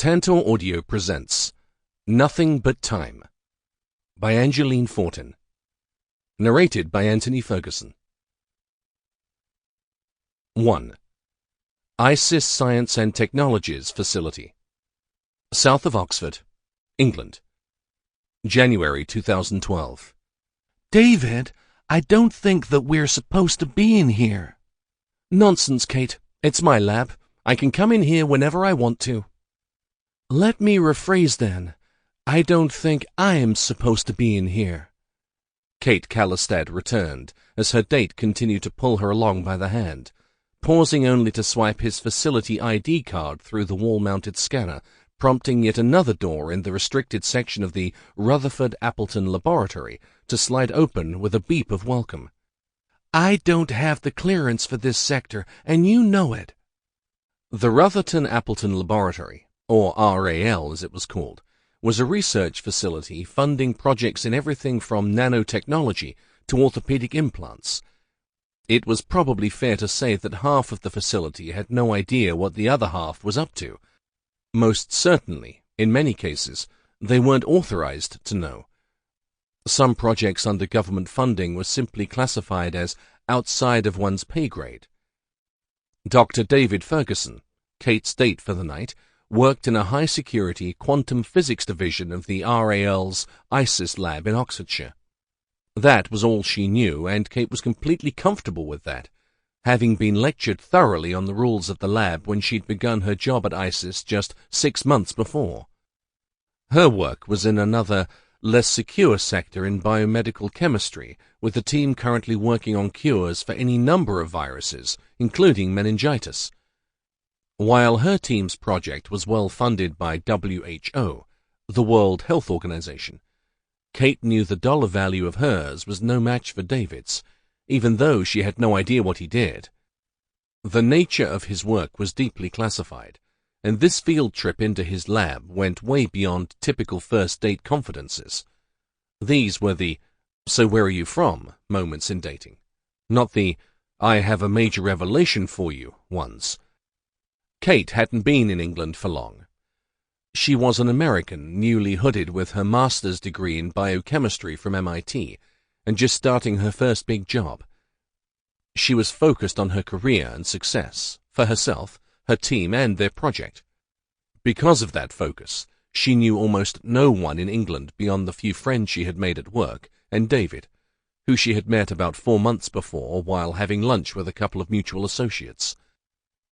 Tantor Audio presents Nothing But Time by Angeline Fortin. Narrated by Antony Fergusson. 1. ISIS Science and Technologies Facility, south of Oxford, England. January 2012. David, I don't think that we're supposed to be in here. Nonsense, Kate. It's my lab. I can come in here whenever I want to. Let me rephrase then. I don't think I'm supposed to be in here. Kate Kallastad returned, as her date continued to pull her along by the hand, pausing only to swipe his facility ID card through the wall-mounted scanner, prompting yet another door in the restricted section of the Rutherford-Appleton laboratory to slide open with a beep of welcome. I don't have the clearance for this sector, and you know it. The Rutherford-Appleton Laboratory, or RAL as it was called, was a research facility funding projects in everything from nanotechnology to orthopedic implants. It was probably fair to say that half of the facility had no idea what the other half was up to. Most certainly, in many cases, they weren't authorized to know. Some projects under government funding were simply classified as outside of one's pay grade. Dr. David Fergusson, Kate's date for the night, worked in a high-security quantum physics division of the RAL's ISIS lab in Oxfordshire. That was all she knew, and Kate was completely comfortable with that, having been lectured thoroughly on the rules of the lab when she'd begun her job at ISIS just 6 months before. Her work was in another, less secure sector in biomedical chemistry, with the team currently working on cures for any number of viruses, including meningitis. While her team's project was well funded by WHO, the World Health Organization, Kate knew the dollar value of hers was no match for David's, even though she had no idea what he did. The nature of his work was deeply classified, and this field trip into his lab went way beyond typical first-date confidences. These were the "so where are you from" moments in dating, not the "I have a major revelation for you" ones. Kate hadn't been in England for long. She was an American, newly hooded with her master's degree in biochemistry from MIT, and just starting her first big job. She was focused on her career and success, for herself, her team, and their project. Because of that focus, she knew almost no one in England beyond the few friends she had made at work, and David, who she had met about 4 months before while having lunch with a couple of mutual associates.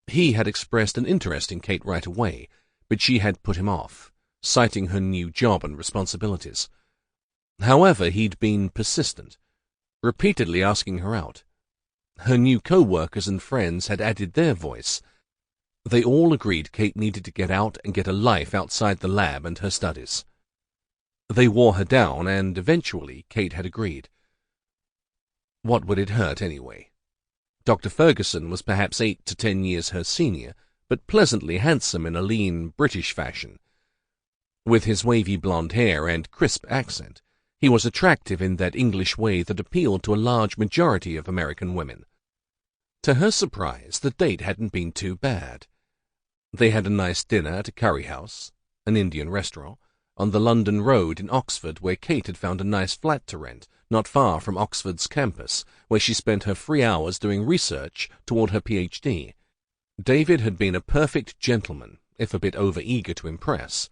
He had expressed an interest in Kate right away, but she had put him off, citing her new job and responsibilities. However, he'd been persistent, repeatedly asking her out. Her new co-workers and friends had added their voice. They all agreed Kate needed to get out and get a life outside the lab and her studies. They wore her down, and eventually Kate had agreed. What would it hurt anyway? Dr. Fergusson was perhaps 8 to 10 years her senior, but pleasantly handsome in a lean, British fashion. With his wavy blonde hair and crisp accent, he was attractive in that English way that appealed to a large majority of American women. To her surprise, the date hadn't been too bad. They had a nice dinner at a curry house, an Indian restaurant, on the London Road in Oxford, where Kate had found a nice flat to rent, not far from Oxford's campus, where she spent her free hours doing research toward her PhD. David had been a perfect gentleman, if a bit over-eager to impress.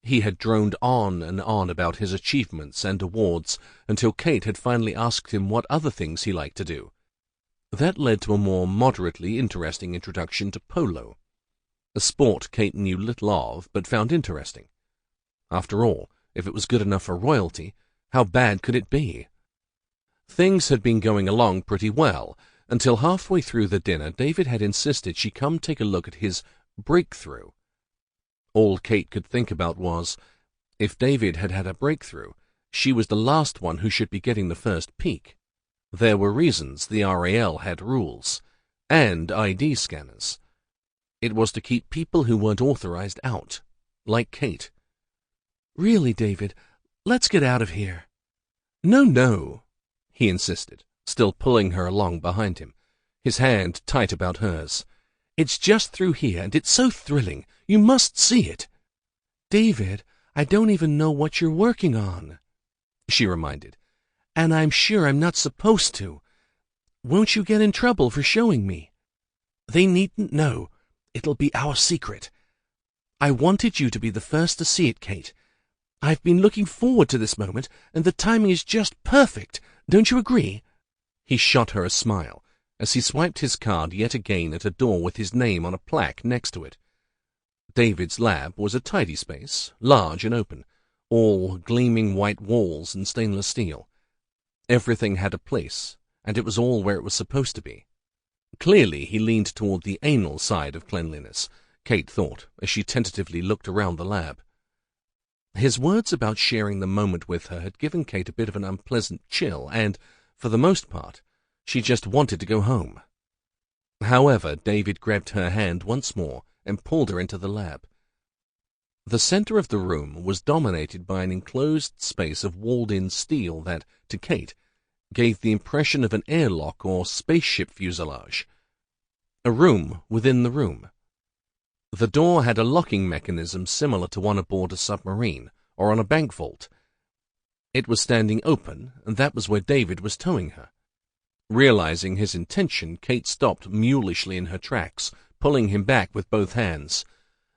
He had droned on and on about his achievements and awards until Kate had finally asked him what other things he liked to do. That led to a more moderately interesting introduction to polo, a sport Kate knew little of but found interesting. After all, if it was good enough for royalty, how bad could it be? Things had been going along pretty well, until halfway through the dinner David had insisted she come take a look at his breakthrough. All Kate could think about was, if David had had a breakthrough, she was the last one who should be getting the first peek. There were reasons the RAL had rules, and ID scanners. It was to keep people who weren't authorized out, like Kate. Really, David, let's get out of here. No, he insisted, still pulling her along behind him, his hand tight about hers. It's just through here, and it's so thrilling. You must see it." "David, I don't even know what you're working on," she reminded. "And I'm sure I'm not supposed to. Won't you get in trouble for showing me?" "They needn't know. It'll be our secret. I wanted you to be the first to see it, Kate. I've been looking forward to this moment, and the timing is just perfect. Don't you agree?" He shot her a smile as he swiped his card yet again at a door with his name on a plaque next to it. David's lab was a tidy space, large and open, all gleaming white walls and stainless steel. Everything had a place, and it was all where it was supposed to be. Clearly he leaned toward the anal side of cleanliness, Kate thought, as she tentatively looked around the lab. His words about sharing the moment with her had given Kate a bit of an unpleasant chill, and, for the most part, she just wanted to go home. However, David grabbed her hand once more and pulled her into the lab. The center of the room was dominated by an enclosed space of walled-in steel that, to Kate, gave the impression of an airlock or spaceship fuselage. A room within the room. The door had a locking mechanism similar to one aboard a submarine or on a bank vault. It was standing open, and that was where David was towing her. Realizing his intention, Kate stopped mulishly in her tracks, pulling him back with both hands.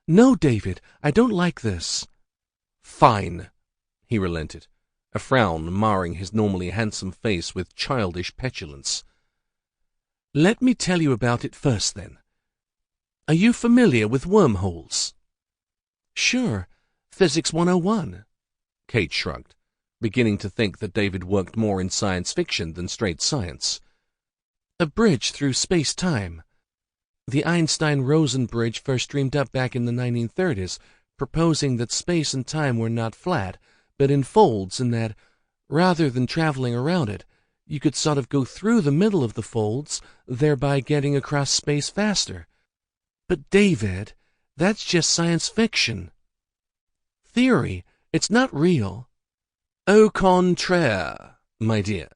"No, David, I don't like this." "Fine," he relented, a frown marring his normally handsome face with childish petulance. "Let me tell you about it first, then. Are you familiar with wormholes?" "Sure, Physics 101. Kate shrugged, beginning to think that David worked more in science fiction than straight science. "A bridge through space-time. The Einstein-Rosen bridge first dreamed up back in the 1930s, proposing that space and time were not flat, but in folds, and that, rather than traveling around it, you could sort of go through the middle of the folds, thereby getting across space faster. But David, that's just science fiction. Theory, it's not real." "Au contraire, my dear,"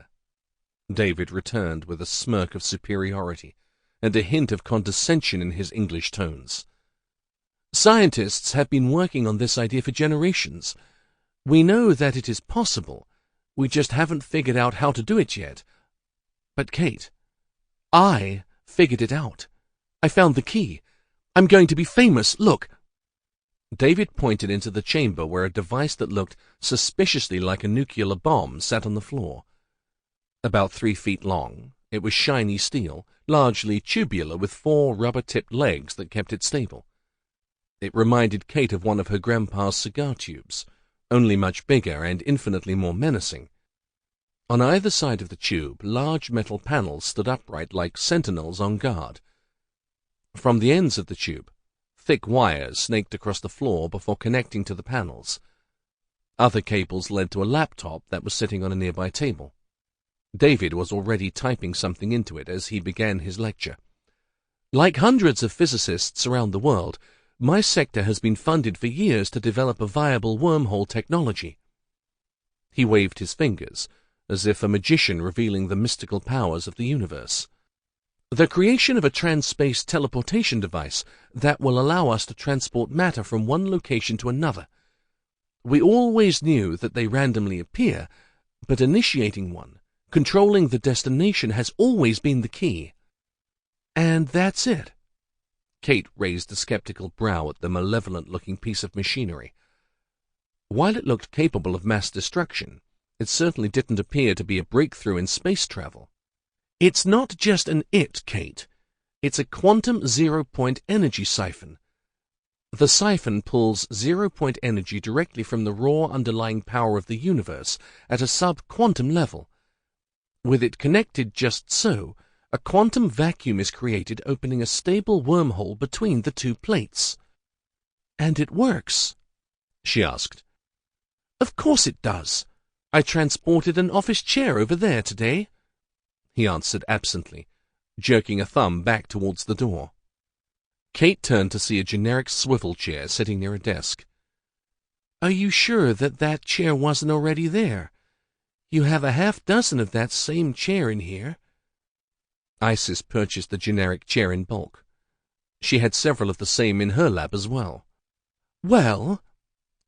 David returned with a smirk of superiority and a hint of condescension in his English tones. "Scientists have been working on this idea for generations. We know that it is possible. We just haven't figured out how to do it yet. But, Kate, I figured it out. I found the key. I'm going to be famous. Look." David pointed into the chamber where a device that looked suspiciously like a nuclear bomb sat on the floor. About 3 feet long, it was shiny steel, largely tubular with 4 rubber-tipped legs that kept it stable. It reminded Kate of one of her grandpa's cigar tubes, only much bigger and infinitely more menacing. On either side of the tube, large metal panels stood upright like sentinels on guard. From the ends of the tube, thick wires snaked across the floor before connecting to the panels. Other cables led to a laptop that was sitting on a nearby table. David was already typing something into it as he began his lecture. "Like hundreds of physicists around the world, my sector has been funded for years to develop a viable wormhole technology." He waved his fingers, as if a magician revealing the mystical powers of the universe. "The creation of a trans-space teleportation device that will allow us to transport matter from one location to another. We always knew that they randomly appear, but initiating one, controlling the destination, has always been the key." "And that's it?" Kate raised a skeptical brow at the malevolent-looking piece of machinery. While it looked capable of mass destruction, it certainly didn't appear to be a breakthrough in space travel. "It's not just an it, Kate. It's a quantum zero-point energy siphon. The siphon pulls zero-point energy directly from the raw underlying power of the universe at a sub-quantum level. With it connected just so, a quantum vacuum is created, opening a stable wormhole between the 2 plates." "And it works?" she asked. "Of course it does. I transported an office chair over there today," he answered absently, jerking a thumb back towards the door. Kate turned to see a generic swivel chair sitting near a desk. "Are you sure that that chair wasn't already there? You have a half-dozen of that same chair in here." Isis purchased the generic chair in bulk. She had several of the same in her lab as well. Well,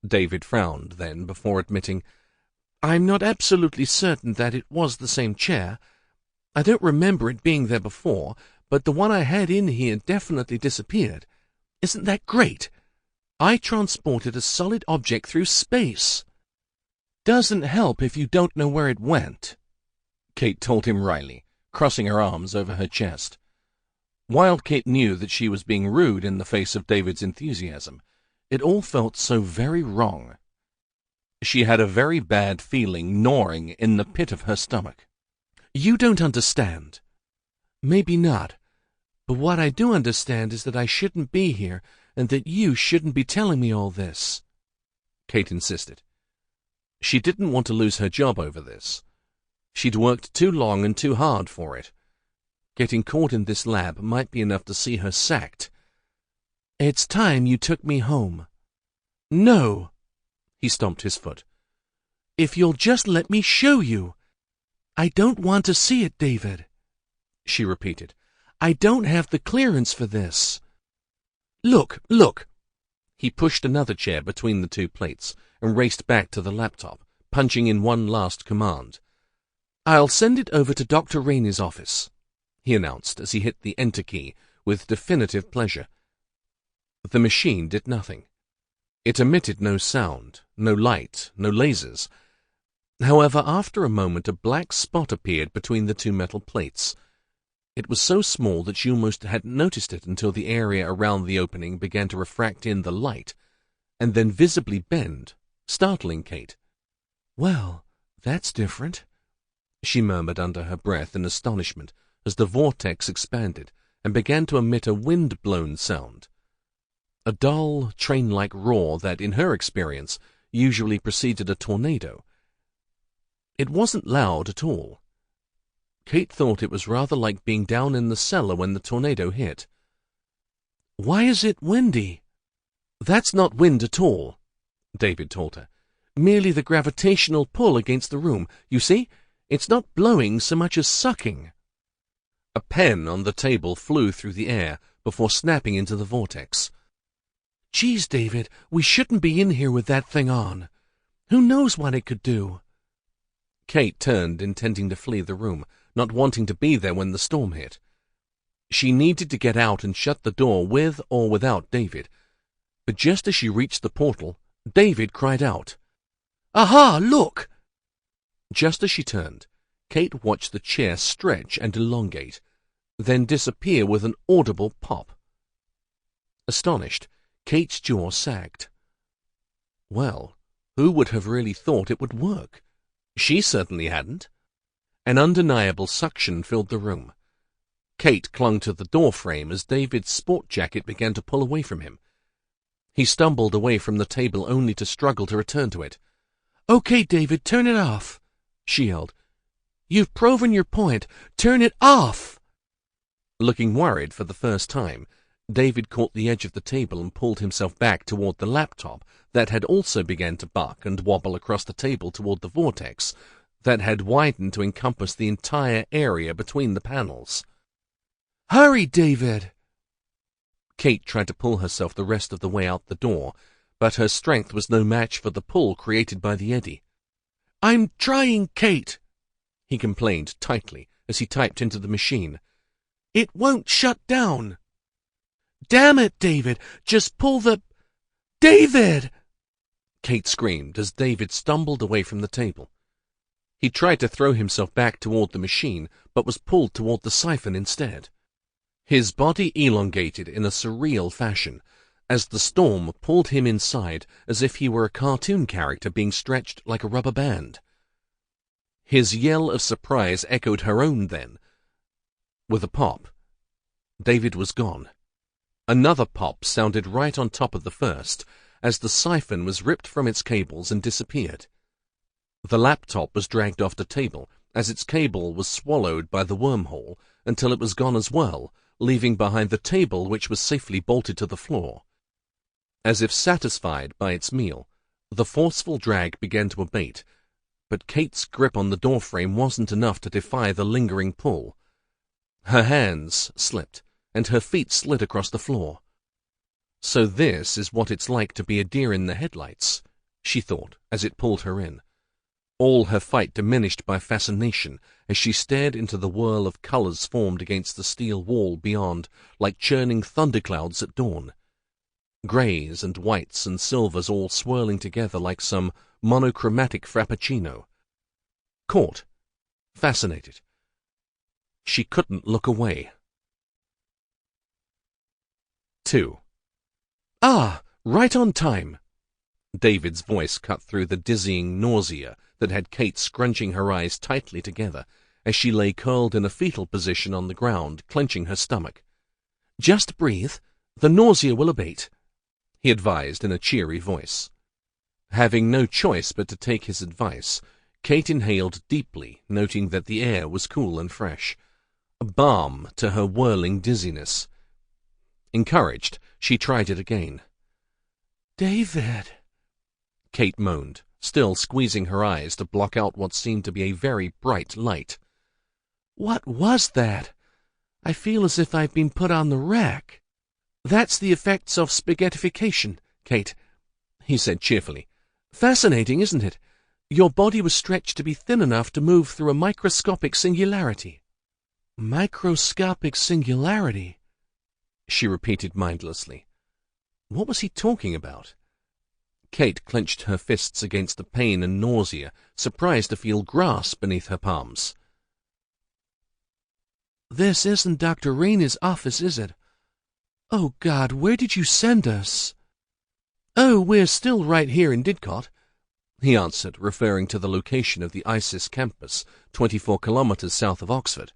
David frowned then, before admitting, I'm not absolutely certain that it was the same chair. I don't remember it being there before, but the one I had in here definitely disappeared. Isn't that great? I transported a solid object through space. Doesn't help if you don't know where it went, Kate told him wryly, crossing her arms over her chest. While Kate knew that she was being rude in the face of David's enthusiasm, it all felt so very wrong. She had a very bad feeling gnawing in the pit of her stomach. You don't understand. Maybe not, but what I do understand is that I shouldn't be here and that you shouldn't be telling me all this, Kate insisted. She didn't want to lose her job over this. She'd worked too long and too hard for it. Getting caught in this lab might be enough to see her sacked. It's time you took me home. No, he stomped his foot. If you'll just let me show you. I don't want to see it, David, she repeated. I don't have the clearance for this. Look, look. He pushed another chair between the two plates and raced back to the laptop, punching in one last command. I'll send it over to Dr. Rainey's office, he announced as he hit the enter key with definitive pleasure. The machine did nothing. It emitted no sound, no light, no lasers. However, after a moment a black spot appeared between the two metal plates. It was so small that she almost hadn't noticed it until the area around the opening began to refract in the light, and then visibly bend, startling Kate. Well, that's different, she murmured under her breath in astonishment as the vortex expanded and began to emit a wind-blown sound. A dull, train-like roar that, in her experience, usually preceded a tornado. It wasn't loud at all. Kate thought it was rather like being down in the cellar when the tornado hit. Why is it windy? That's not wind at all, David told her. Merely the gravitational pull against the room. You see, it's not blowing so much as sucking. A pen on the table flew through the air before snapping into the vortex. Geez, David, we shouldn't be in here with that thing on. Who knows what it could do? Kate turned, intending to flee the room, not wanting to be there when the storm hit. She needed to get out and shut the door with or without David. But just as she reached the portal, David cried out, Aha, look! Just as she turned, Kate watched the chair stretch and elongate, then disappear with an audible pop. Astonished, Kate's jaw sagged. Well, who would have really thought it would work? She certainly hadn't. An undeniable suction filled the room. Kate clung to the door frame as David's sport jacket began to pull away from him. He stumbled away from the table only to struggle to return to it. Okay, David, turn it off, she yelled. You've proven your point. Turn it off! Looking worried for the first time, David caught the edge of the table and pulled himself back toward the laptop that had also begun to buck and wobble across the table toward the vortex that had widened to encompass the entire area between the panels. Hurry, David! Kate tried to pull herself the rest of the way out the door, but her strength was no match for the pull created by the eddy. I'm trying, Kate, he complained tightly as he typed into the machine. It won't shut down. Damn it, David, just pull the... David! Kate screamed as David stumbled away from the table. He tried to throw himself back toward the machine, but was pulled toward the siphon instead. His body elongated in a surreal fashion, as the storm pulled him inside as if he were a cartoon character being stretched like a rubber band. His yell of surprise echoed her own then. With a pop, David was gone. Another pop sounded right on top of the first, as the siphon was ripped from its cables and disappeared. The laptop was dragged off the table, as its cable was swallowed by the wormhole until it was gone as well, leaving behind the table which was safely bolted to the floor. As if satisfied by its meal, the forceful drag began to abate, but Kate's grip on the doorframe wasn't enough to defy the lingering pull. Her hands slipped, and her feet slid across the floor. So this is what it's like to be a deer in the headlights, she thought as it pulled her in. All her fight diminished by fascination as she stared into the whirl of colors formed against the steel wall beyond like churning thunderclouds at dawn. Greys and whites and silvers all swirling together like some monochromatic frappuccino. Caught. Fascinated. She couldn't look away. 2. "Ah, right on time." David's voice cut through the dizzying nausea that had Kate scrunching her eyes tightly together as she lay curled in a fetal position on the ground, clenching her stomach. "Just breathe. The nausea will abate," he advised in a cheery voice. Having no choice but to take his advice, Kate inhaled deeply, noting that the air was cool and fresh, a balm to her whirling dizziness. Encouraged, she tried it again. "David," Kate moaned, still squeezing her eyes to block out what seemed to be a very bright light. "What was that? I feel as if I've been put on the rack." "That's the effects of spaghettification, Kate," he said cheerfully. "Fascinating, isn't it? Your body was stretched to be thin enough to move through a microscopic singularity." "Microscopic singularity," she repeated mindlessly. What was he talking about? Kate clenched her fists against the pain and nausea, surprised to feel grass beneath her palms. "This isn't Dr. Rainey's office, is it? Oh, God, where did you send us?" "Oh, we're still right here in Didcot," he answered, referring to the location of the ISIS campus, 24 kilometers south of Oxford.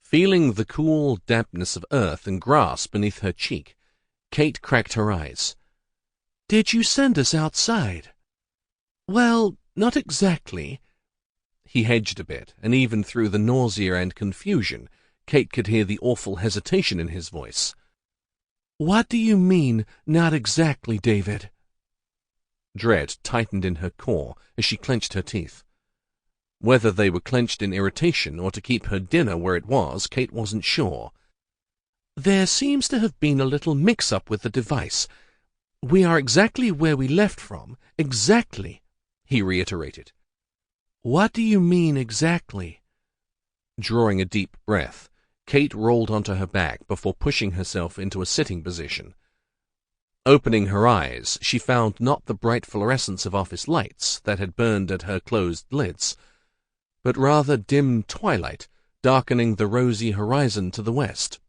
Feeling the cool dampness of earth and grass beneath her cheek, Kate cracked her eyes. "Did you send us outside?" "Well, not exactly." He hedged a bit, and even through the nausea and confusion, Kate could hear the awful hesitation in his voice. "What do you mean, not exactly, David?" Dread tightened in her core as she clenched her teeth. Whether they were clenched in irritation or to keep her dinner where it was, Kate wasn't sure. "There seems to have been a little mix-up with the device. We are exactly where we left from, exactly," he reiterated. "What do you mean exactly?" Drawing a deep breath, Kate rolled onto her back before pushing herself into a sitting position. Opening her eyes, she found not the bright fluorescence of office lights that had burned at her closed lids, but rather dim twilight darkening the rosy horizon to the west.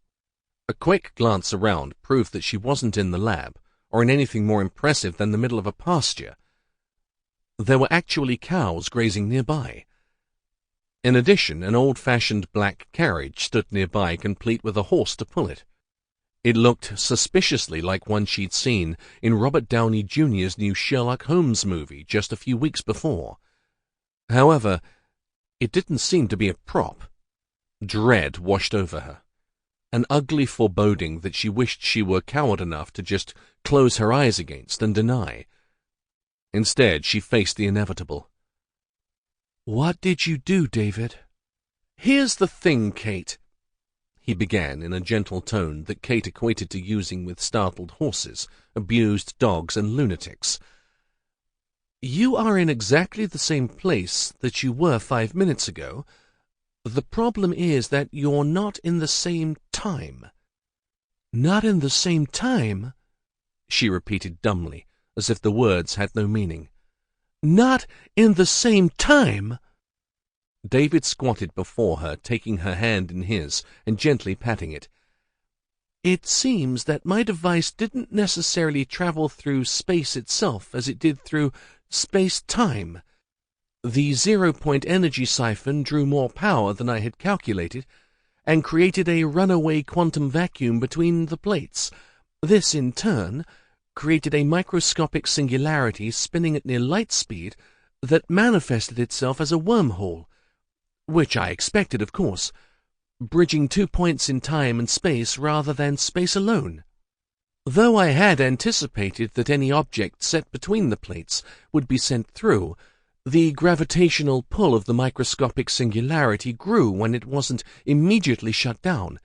A quick glance around proved that she wasn't in the lab, or in anything more impressive than the middle of a pasture. There were actually cows grazing nearby. In addition, an old-fashioned black carriage stood nearby, complete with a horse to pull it. It looked suspiciously like one she'd seen in Robert Downey Jr.'s new Sherlock Holmes movie just a few weeks before. However, it didn't seem to be a prop. Dread washed over her, an ugly foreboding that she wished she were coward enough to just close her eyes against and deny. Instead, she faced the inevitable. "What did you do, David?" "Here's the thing, Kate," he began in a gentle tone that Kate equated to using with startled horses, abused dogs, and lunatics. "You are in exactly the same place that you were 5 minutes ago. The problem is that you're not in the same time." "Not in the same time?" she repeated dumbly, as if the words had no meaning. "Not in the same time?" David squatted before her, taking her hand in his and gently patting it. "It seems that my device didn't necessarily travel through space itself as it did through space-time. The zero-point energy siphon drew more power than I had calculated and created a runaway quantum vacuum between the plates. This, in turn, created a microscopic singularity spinning at near light speed that manifested itself as a wormhole, which I expected, of course, bridging 2 points in time and space rather than space alone. Though I had anticipated that any object set between the plates would be sent through, the gravitational pull of the microscopic singularity grew when it wasn't immediately shut down.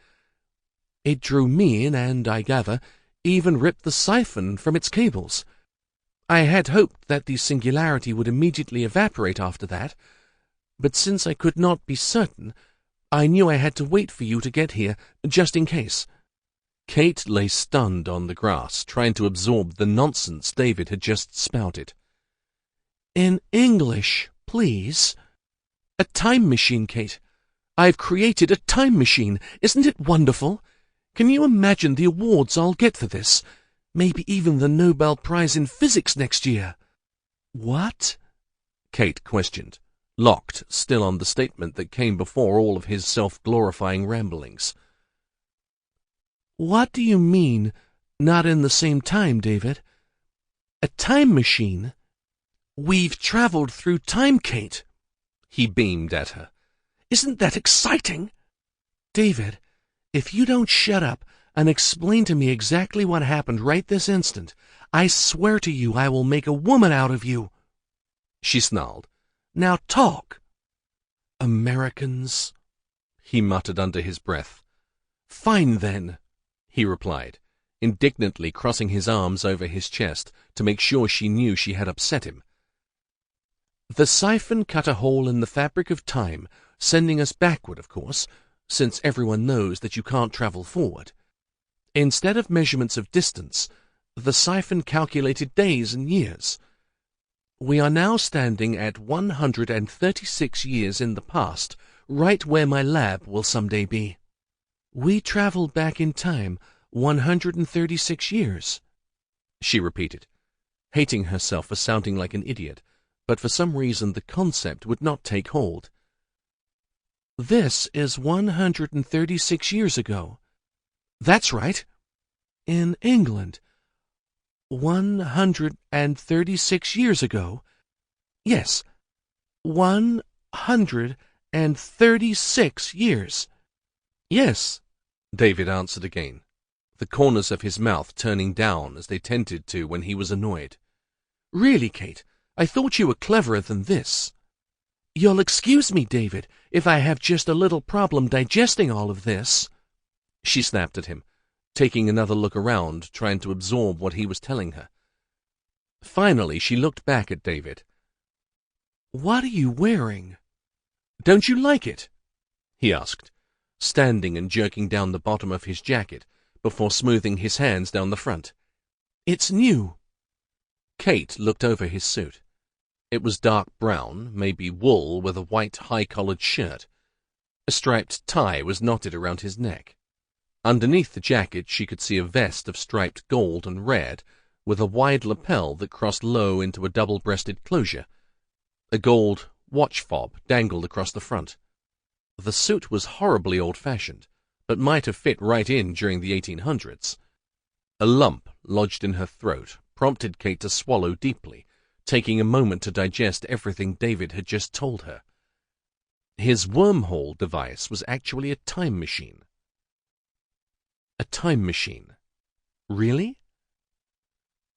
It drew me in and, I gather, even ripped the siphon from its cables. I had hoped that the singularity would immediately evaporate after that, but since I could not be certain, I knew I had to wait for you to get here, just in case." Kate lay stunned on the grass, trying to absorb the nonsense David had just spouted. "In English, please. A time machine, Kate. I've created a time machine. Isn't it wonderful? Can you imagine the awards I'll get for this? Maybe even the Nobel Prize in Physics next year." "What?" Kate questioned, locked still on the statement that came before all of his self-glorifying ramblings. "What do you mean, not in the same time, David? A time machine? We've traveled through time, Kate." He beamed at her. "Isn't that exciting? David, if you don't shut up and explain to me exactly what happened right this instant, I swear to you I will make a woman out of you." She snarled. "Now talk." "Americans," he muttered under his breath. "Fine then," he replied, indignantly crossing his arms over his chest to make sure she knew she had upset him. "The siphon cut a hole in the fabric of time, sending us backward, of course, since everyone knows that you can't travel forward. Instead of measurements of distance, the siphon calculated days and years. We are now standing at 136 years in the past, right where my lab will someday be. We traveled back in time 136 years, she repeated, hating herself for sounding like an idiot, but for some reason the concept would not take hold. This is 136 years ago. That's right. In England. 136 years ago. Yes, 136 years. Yes, David answered again, the corners of his mouth turning down as they tended to when he was annoyed. Really, Kate, I thought you were cleverer than this. You'll excuse me, David, if I have just a little problem digesting all of this. She snapped at him, taking another look around, trying to absorb what he was telling her. Finally, she looked back at David. What are you wearing? Don't you like it? He asked, standing and jerking down the bottom of his jacket before smoothing his hands down the front. It's new. Kate looked over his suit. It was dark brown, maybe wool, with a white high-collared shirt. A striped tie was knotted around his neck. Underneath the jacket she could see a vest of striped gold and red, with a wide lapel that crossed low into a double-breasted closure. A gold watch fob dangled across the front. The suit was horribly old-fashioned, but might have fit right in during the 1800s. A lump lodged in her throat prompted Kate to swallow deeply, taking a moment to digest everything David had just told her. His wormhole device was actually a time machine. A time machine. Really?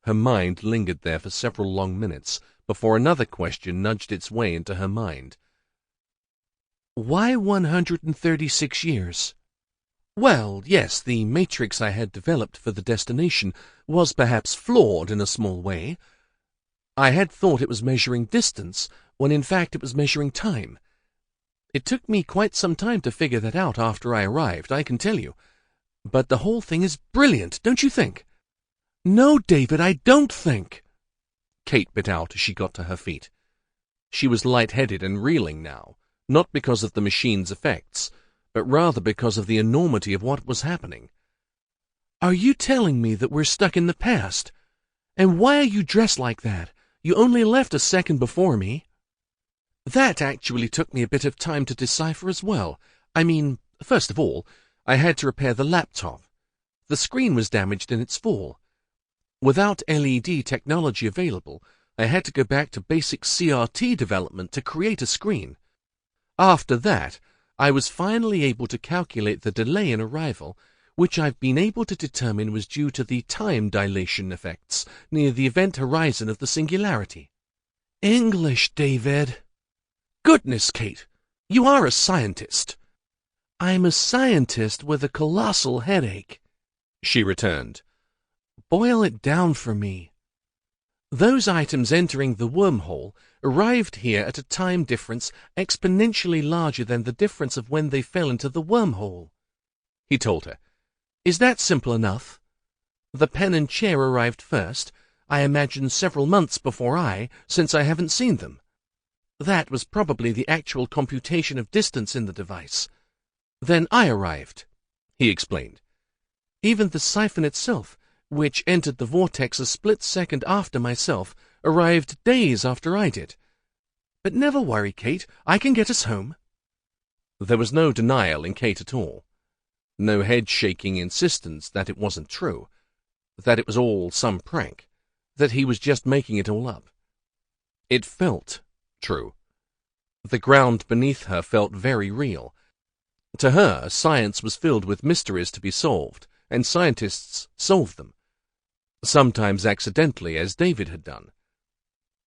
Her mind lingered there for several long minutes before another question nudged its way into her mind. Why 136 years? Well, yes, the matrix I had developed for the destination was perhaps flawed in a small way. I had thought it was measuring distance, when in fact it was measuring time. It took me quite some time to figure that out after I arrived, I can tell you. But the whole thing is brilliant, don't you think? No, David, I don't think. Kate bit out as she got to her feet. She was light-headed and reeling now, not because of the machine's effects, but rather because of the enormity of what was happening. Are you telling me that we're stuck in the past? And why are you dressed like that? You only left a second before me. That actually took me a bit of time to decipher as well. I mean, first of all, I had to repair the laptop. The screen was damaged in its fall. Without LED technology available, I had to go back to basic CRT development to create a screen. After that, I was finally able to calculate the delay in arrival, which I've been able to determine was due to the time dilation effects near the event horizon of the singularity. English, David. Goodness, Kate, you are a scientist. I'm a scientist with a colossal headache," she returned. "Boil it down for me. Those items entering the wormhole arrived here at a time difference exponentially larger than the difference of when they fell into the wormhole," he told her. "Is that simple enough? The pen and chair arrived first, I imagine several months before since I haven't seen them. That was probably the actual computation of distance in the device. Then I arrived," he explained. "Even the siphon itself, which entered the vortex a split second after myself, arrived days after I did. But never worry, Kate, I can get us home." There was no denial in Kate at all. No head-shaking insistence that it wasn't true, that it was all some prank, that he was just making it all up. It felt true. The ground beneath her felt very real. To her, science was filled with mysteries to be solved, and scientists solved them. Sometimes accidentally, as David had done.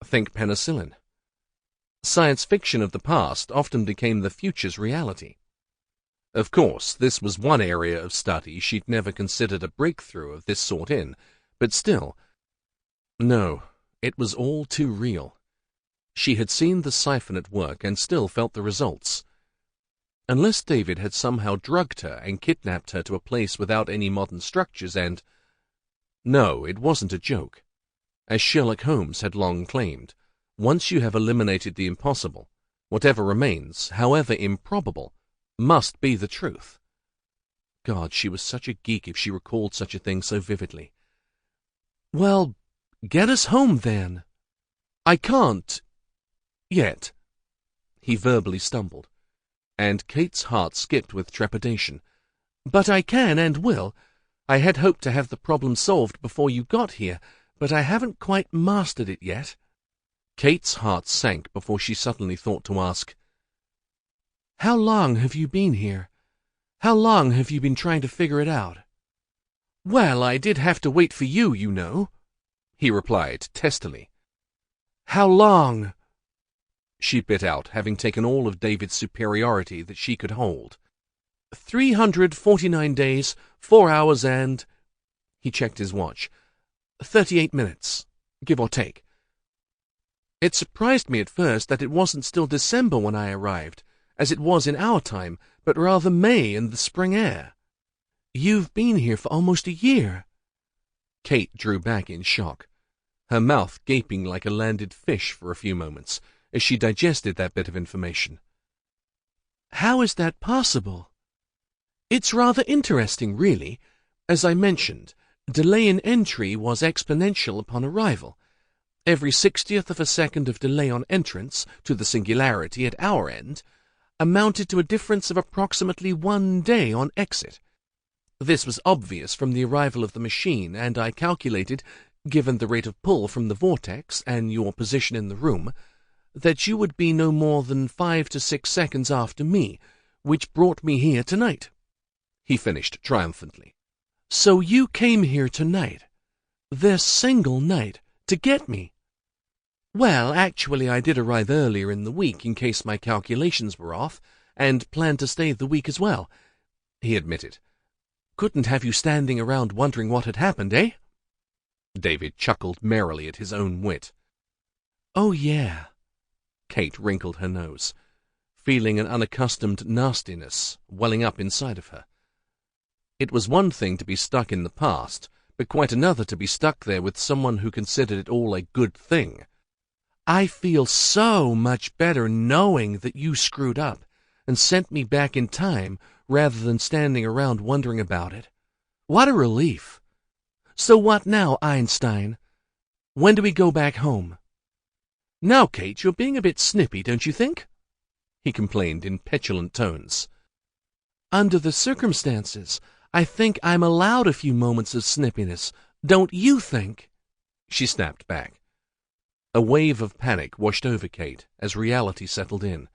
Think penicillin. Science fiction of the past often became the future's reality. Of course, this was one area of study she'd never considered a breakthrough of this sort in, but still. No, it was all too real. She had seen the siphon at work and still felt the results. Unless David had somehow drugged her and kidnapped her to a place without any modern structures and... No, it wasn't a joke. As Sherlock Holmes had long claimed, once you have eliminated the impossible, whatever remains, however improbable, must be the truth. God, she was such a geek if she recalled such a thing so vividly. "Well, get us home, then." "I can't... yet," he verbally stumbled, and Kate's heart skipped with trepidation. "But I can and will. I had hoped to have the problem solved before you got here, but I haven't quite mastered it yet." Kate's heart sank before she suddenly thought to ask, "How long have you been here? How long have you been trying to figure it out?" "Well, I did have to wait for you, you know," he replied testily. "How long?" she bit out, having taken all of David's superiority that she could hold. 349 days, 4 hours and... He checked his watch. 38 minutes, give or take. It surprised me at first that it wasn't still December when I arrived, as it was in our time, but rather May in the spring air. You've been here for almost a year. Kate drew back in shock, her mouth gaping like a landed fish for a few moments as she digested that bit of information. How is that possible? It's rather interesting, really. As I mentioned, delay in entry was exponential upon arrival. Every 60th of a second of delay on entrance to the singularity at our end amounted to a difference of approximately 1 day on exit. This was obvious from the arrival of the machine, and I calculated, given the rate of pull from the vortex and your position in the room, that you would be no more than 5 to 6 seconds after me, which brought me here tonight," he finished triumphantly. "So you came here tonight, this single night, to get me?" "Well, actually I did arrive earlier in the week in case my calculations were off, and planned to stay the week as well," he admitted. "Couldn't have you standing around wondering what had happened, eh?" David chuckled merrily at his own wit. "Oh, yeah." Kate wrinkled her nose, feeling an unaccustomed nastiness welling up inside of her. It was one thing to be stuck in the past, but quite another to be stuck there with someone who considered it all a good thing. "I feel so much better knowing that you screwed up and sent me back in time rather than standing around wondering about it. What a relief. So what now, Einstein? When do we go back home?" "Now, Kate, you're being a bit snippy, don't you think?" he complained in petulant tones. "Under the circumstances, I think I'm allowed a few moments of snippiness, don't you think?" she snapped back. A wave of panic washed over Kate as reality settled in.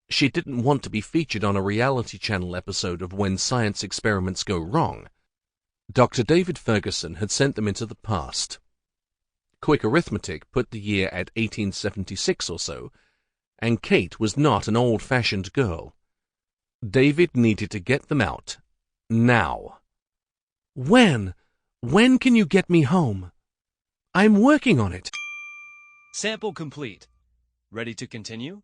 She didn't want to be featured on a reality channel episode of When Science Experiments Go Wrong. Dr. David Fergusson had sent them into the past. Quick arithmetic put the year at 1876 or so, and Kate was not an old-fashioned girl. David needed to get them out. Now. When? When can you get me home? I'm working on it. Sample complete. Ready to continue?